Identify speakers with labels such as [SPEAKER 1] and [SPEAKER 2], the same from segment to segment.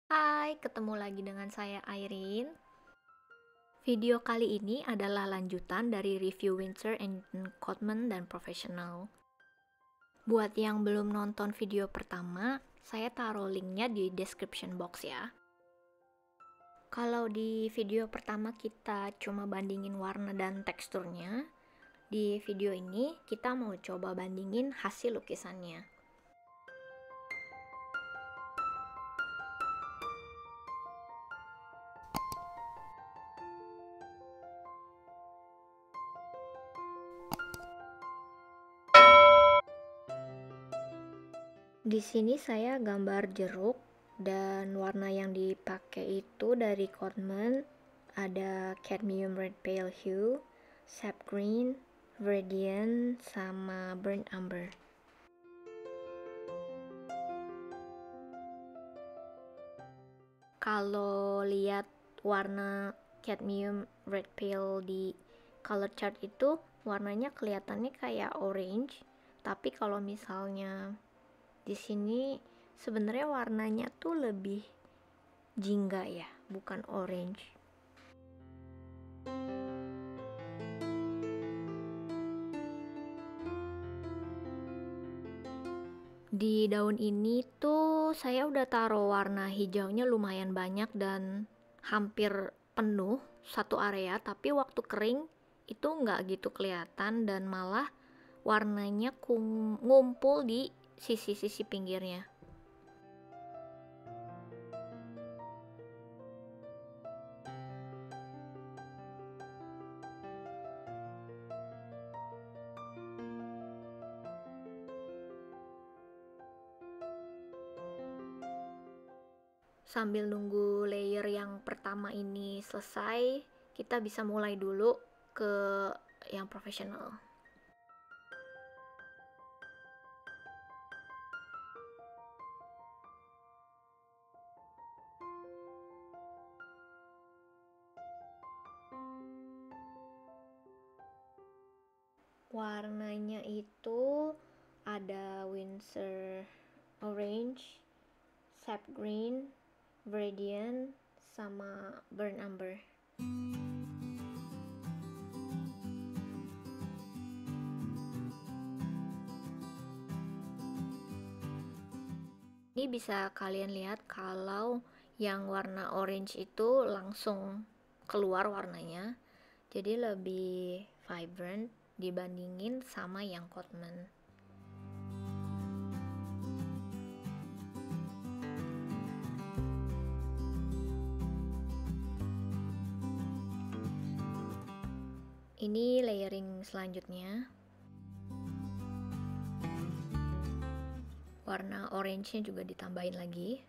[SPEAKER 1] Hai, ketemu lagi dengan saya Airin. Video kali ini adalah lanjutan dari review Winsor & Cotman dan Professional. Buat yang belum nonton video pertama, saya taruh linknya di description box ya. Kalau di video pertama kita cuma bandingin warna dan teksturnya, di video ini kita mau coba bandingin hasil lukisannya. Di sini saya gambar jeruk dan warna yang dipakai itu dari Cotman ada cadmium red pale hue, sap green, viridian, sama burnt umber. Kalau lihat warna cadmium red pale di color chart itu warnanya kelihatannya kayak orange, tapi kalau misalnya di sini sebenarnya warnanya tuh lebih jingga ya, bukan orange. Di daun ini tuh saya udah taruh warna hijaunya lumayan banyak dan hampir penuh satu area, tapi waktu kering itu nggak gitu kelihatan dan malah warnanya ngumpul di sisi-sisi pinggirnya. Sambil nunggu layer yang pertama ini selesai, kita bisa mulai dulu ke yang profesional. Warnanya itu ada Winsor orange, sap green, viridian, sama burnt umber. Ini bisa kalian lihat kalau yang warna orange itu langsung keluar warnanya, jadi lebih vibrant dibandingin sama yang Cotman. Ini layering selanjutnya. Warna orange-nya juga ditambahin lagi.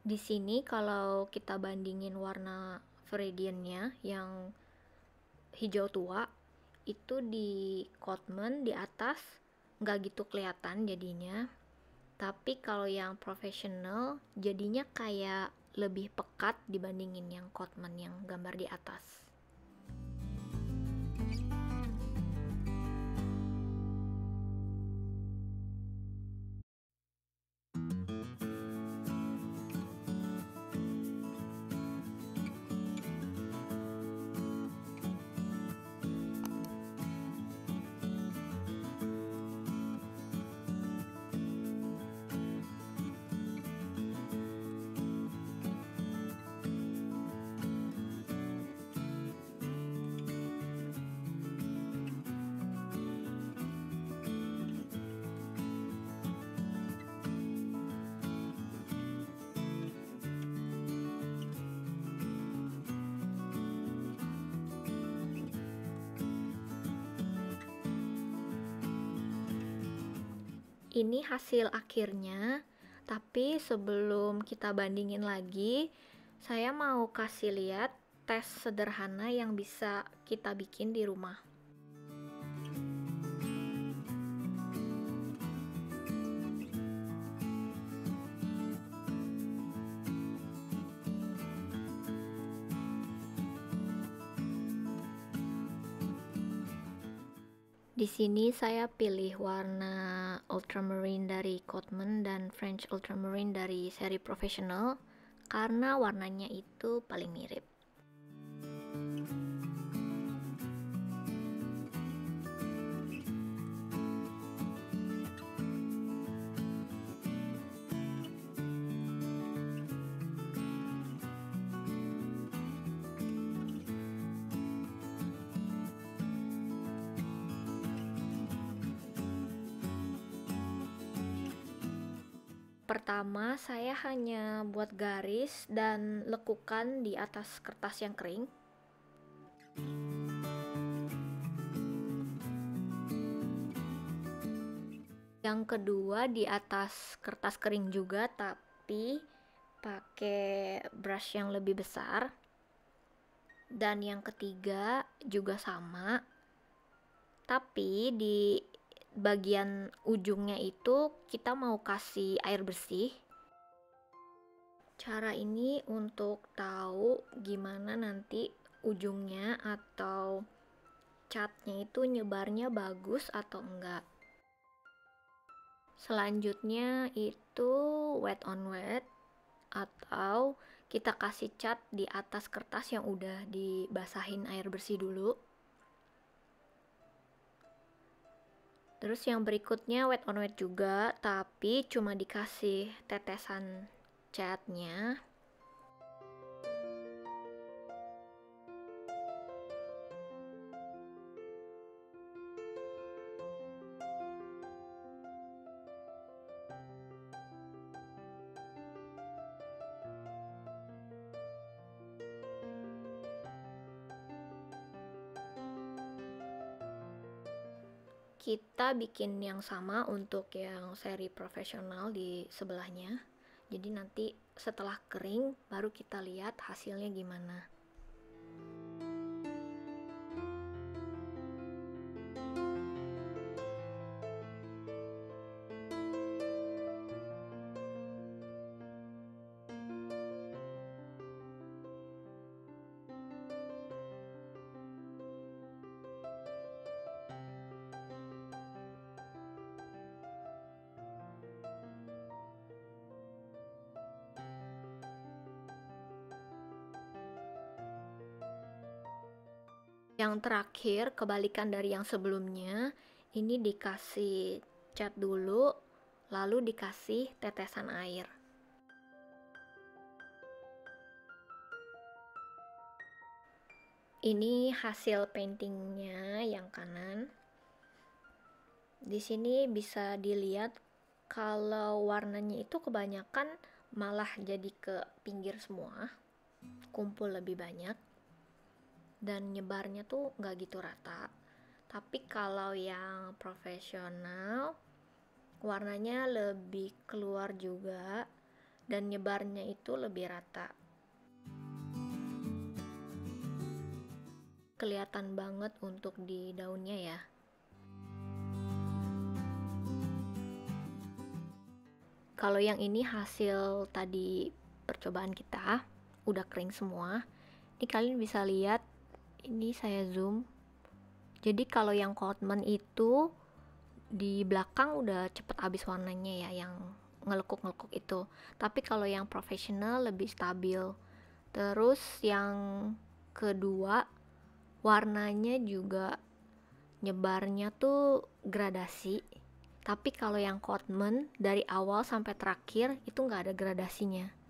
[SPEAKER 1] Di sini kalau kita bandingin warna viridiannya yang hijau tua, itu di Cotman di atas nggak gitu kelihatan jadinya. Tapi kalau yang profesional jadinya kayak lebih pekat dibandingin yang Cotman yang gambar di atas. Ini hasil akhirnya, tapi sebelum kita bandingin lagi, saya mau kasih lihat tes sederhana yang bisa kita bikin di rumah. Di sini saya pilih warna ultramarine dari Cotman dan French ultramarine dari seri Professional karena warnanya itu paling mirip. Pertama, saya hanya buat garis dan lekukan di atas kertas yang kering. Yang kedua, di atas kertas kering juga, tapi pakai brush yang lebih besar. Dan yang ketiga juga sama, tapi di bagian ujungnya itu kita mau kasih air bersih. Cara ini untuk tahu gimana nanti ujungnya atau catnya itu nyebarnya bagus atau enggak. Selanjutnya itu wet on wet, atau kita kasih cat di atas kertas yang udah dibasahin air bersih dulu. Terus yang berikutnya wet on wet juga, tapi cuma dikasih tetesan catnya. Kita bikin yang sama untuk yang seri Professional di sebelahnya. Jadi nanti setelah kering baru kita lihat hasilnya gimana. Yang terakhir, kebalikan dari yang sebelumnya, ini dikasih cat dulu, lalu dikasih tetesan air. Ini hasil paintingnya yang kanan. Di sini bisa dilihat kalau warnanya itu kebanyakan malah jadi ke pinggir semua, kumpul lebih banyak. Dan nyebarnya tuh nggak gitu rata. Tapi kalau yang profesional warnanya lebih keluar juga dan nyebarnya itu lebih rata. Kelihatan banget untuk di daunnya ya. Kalau yang ini hasil tadi percobaan kita, udah kering semua. Ini kalian bisa lihat, ini saya zoom. Jadi kalau yang Cotman itu di belakang udah cepet habis warnanya ya, yang ngelekuk-ngelekuk itu. Tapi kalau yang Professional lebih stabil. Terus yang kedua, warnanya juga nyebarnya tuh gradasi. Tapi kalau yang Cotman dari awal sampai terakhir itu nggak ada gradasinya.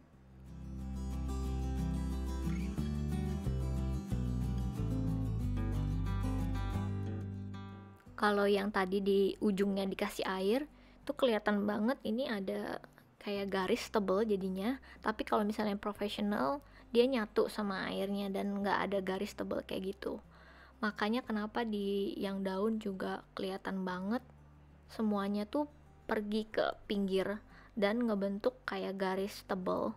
[SPEAKER 1] Kalau yang tadi di ujungnya dikasih air, tuh kelihatan banget ini ada kayak garis tebel jadinya. Tapi kalau misalnya yang Professional, dia nyatu sama airnya dan nggak ada garis tebel kayak gitu. Makanya kenapa di yang daun juga kelihatan banget semuanya tuh pergi ke pinggir dan ngebentuk kayak garis tebal.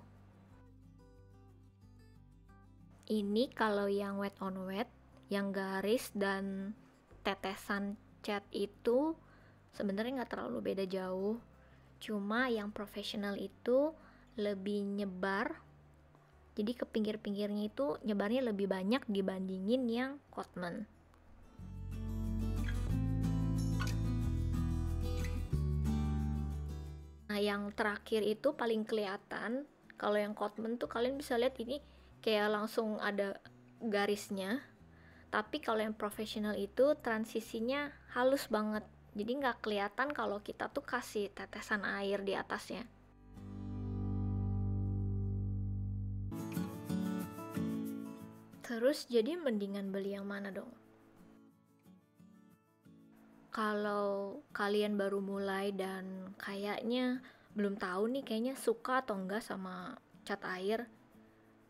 [SPEAKER 1] Ini kalau yang wet on wet, yang garis dan tetesan cat itu sebenarnya nggak terlalu beda jauh. Cuma yang profesional itu lebih nyebar, jadi ke pinggir-pinggirnya itu nyebarnya lebih banyak dibandingin yang Cotman. Nah, yang terakhir itu paling kelihatan. Kalau yang Cotman tuh kalian bisa lihat ini kayak langsung ada garisnya. Tapi kalau yang profesional itu transisinya halus banget. Jadi nggak kelihatan kalau kita tuh kasih tetesan air di atasnya. Terus jadi mendingan beli yang mana dong? Kalau kalian baru mulai dan kayaknya belum tahu nih kayaknya suka atau enggak sama cat air,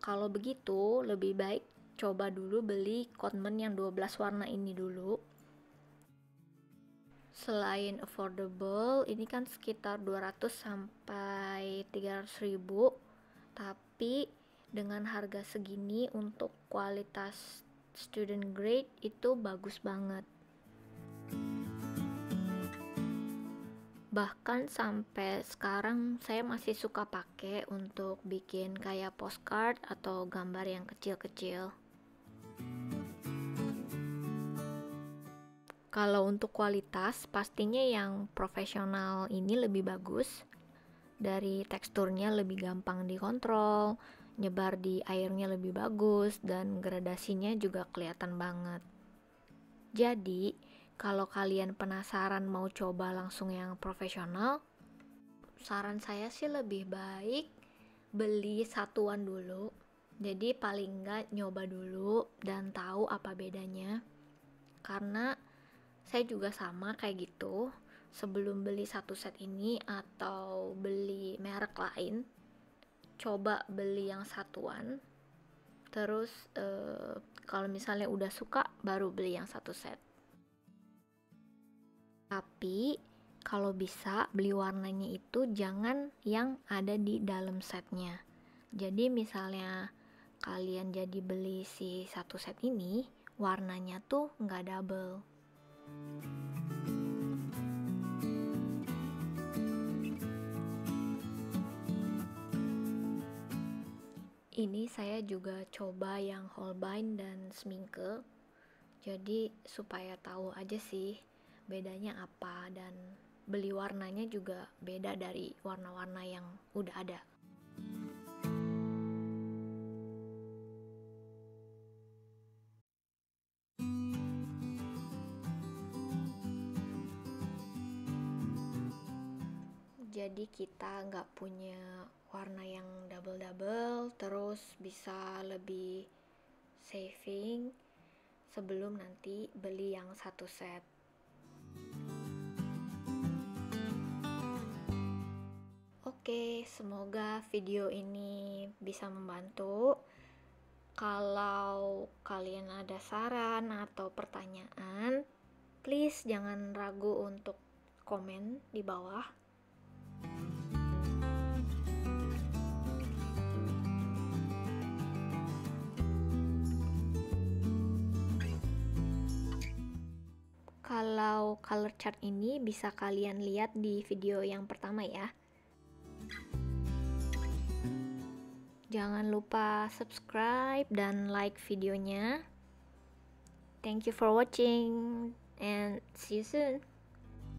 [SPEAKER 1] kalau begitu lebih baik coba dulu beli Cotman yang 12 warna ini dulu. Selain affordable, ini kan sekitar 200 sampai 300 ribu, tapi dengan harga segini untuk kualitas student grade itu bagus banget. Bahkan sampai sekarang saya masih suka pakai untuk bikin kayak postcard atau gambar yang kecil-kecil. Kalau untuk kualitas, pastinya yang profesional ini lebih bagus. Dari teksturnya lebih gampang dikontrol, nyebar di airnya lebih bagus, dan gradasinya juga kelihatan banget. Jadi, kalau kalian penasaran mau coba langsung yang profesional, saran saya sih lebih baik beli satuan dulu. Jadi paling enggak nyoba dulu dan tahu apa bedanya. Karena saya juga sama kayak gitu. Sebelum beli satu set ini atau beli merek lain, coba beli yang satuan. Terus kalau misalnya udah suka baru beli yang satu set. Tapi kalau bisa beli warnanya itu jangan yang ada di dalam setnya. Jadi misalnya kalian jadi beli si satu set ini, warnanya tuh nggak double. Ini saya juga coba yang Holbein dan Schmincke. Jadi supaya tahu aja sih bedanya apa, dan beli warnanya juga beda dari warna-warna yang udah ada. Jadi kita nggak punya warna yang double-double, terus bisa lebih saving sebelum nanti beli yang satu set. Oke, semoga video ini bisa membantu. Kalau kalian ada saran atau pertanyaan, please jangan ragu untuk komen di bawah. Kalau color chart ini bisa kalian lihat di video yang pertama ya. Jangan lupa subscribe dan like videonya. Thank you for watching and see you soon.